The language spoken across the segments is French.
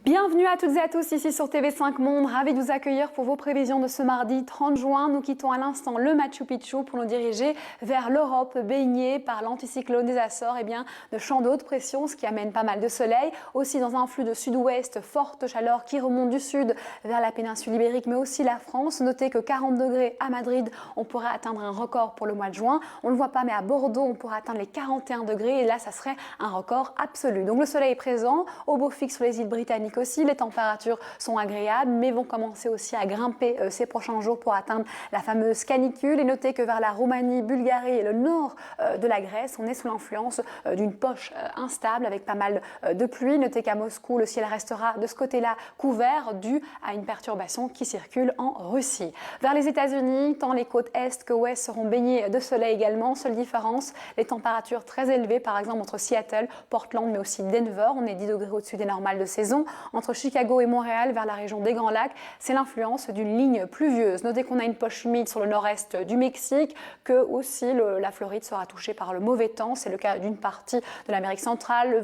Bienvenue à toutes et à tous ici sur TV5 Monde, ravi de vous accueillir pour vos prévisions de ce mardi 30 juin. Nous quittons à l'instant le Machu Picchu pour nous diriger vers l'Europe, baignée par l'anticyclone des Açores, de champs de haute pression, ce qui amène pas mal de soleil. Aussi dans un flux de sud-ouest, forte chaleur qui remonte du sud vers la péninsule ibérique, mais aussi la France. Notez que 40 degrés à Madrid, on pourrait atteindre un record pour le mois de juin. On ne le voit pas, mais à Bordeaux, on pourrait atteindre les 41 degrés et là, ça serait un record absolu. Donc le soleil est présent, au beau fixe sur les îles britanniques aussi, les températures sont agréables mais vont commencer aussi à grimper ces prochains jours pour atteindre la fameuse canicule. Et notez que vers la Roumanie, Bulgarie et le nord de la Grèce, on est sous l'influence d'une poche instable avec pas mal de pluie. Notez qu'à Moscou, le ciel restera de ce côté-là couvert dû à une perturbation qui circule en Russie. Vers les États-Unis, tant les côtes est que ouest seront baignées de soleil également. Seule différence, les températures très élevées, par exemple entre Seattle, Portland mais aussi Denver, on est 10 degrés au-dessus des normales de saison. Entre Chicago et Montréal, vers la région des Grands Lacs, c'est l'influence d'une ligne pluvieuse. Notez qu'on a une poche humide sur le nord-est du Mexique, que aussi la Floride sera touchée par le mauvais temps. C'est le cas d'une partie de l'Amérique centrale, le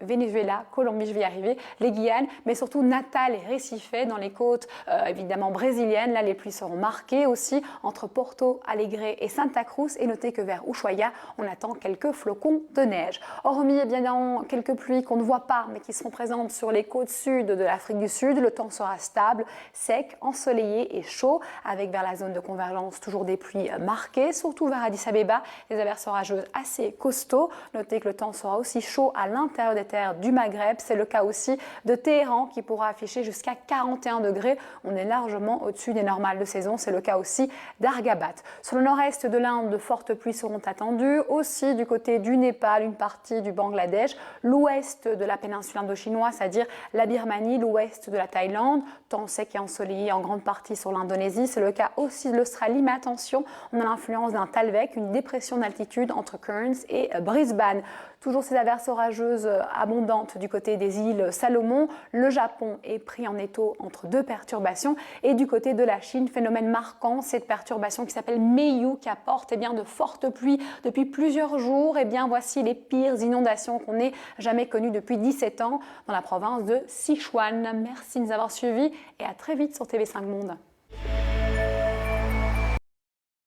Venezuela, Colombie, je vais y arriver, les Guyanes, mais surtout Natal et Recife dans les côtes évidemment brésiliennes. Là, les pluies seront marquées aussi entre Porto Alegre et Santa Cruz. Et notez que vers Ushuaia, on attend quelques flocons de neige. Hormis évidemment quelques pluies qu'on ne voit pas, mais qui seront présentes sur les côtes sud de l'Afrique du Sud, le temps sera stable, sec, ensoleillé et chaud, avec vers la zone de convergence toujours des pluies marquées, surtout vers Addis Abeba, des averses orageuses assez costauds. Notez que le temps sera aussi chaud à l'intérieur des terres du Maghreb. C'est le cas aussi de Téhéran qui pourra afficher jusqu'à 41 degrés. On est largement au-dessus des normales de saison. C'est le cas aussi d'Argabat. Sur le nord-est de l'Inde, de fortes pluies seront attendues. Aussi du côté du Népal, une partie du Bangladesh, l'ouest de la péninsule indochinoise, c'est-à-dire la Birmanie, l'ouest de la Thaïlande, temps sec et ensoleillé en grande partie sur l'Indonésie. C'est le cas aussi de l'Australie, mais attention, on a l'influence d'un Talvek, une dépression d'altitude entre Cairns et Brisbane. Toujours ces averses orageuses abondantes du côté des îles Salomon. Le Japon est pris en étau entre deux perturbations. Et du côté de la Chine, phénomène marquant, cette perturbation qui s'appelle Meiyu, qui apporte de fortes pluies depuis plusieurs jours. Voici les pires inondations qu'on ait jamais connues depuis 17 ans dans la province de Sichuan. Merci de nous avoir suivis et à très vite sur TV5 Monde.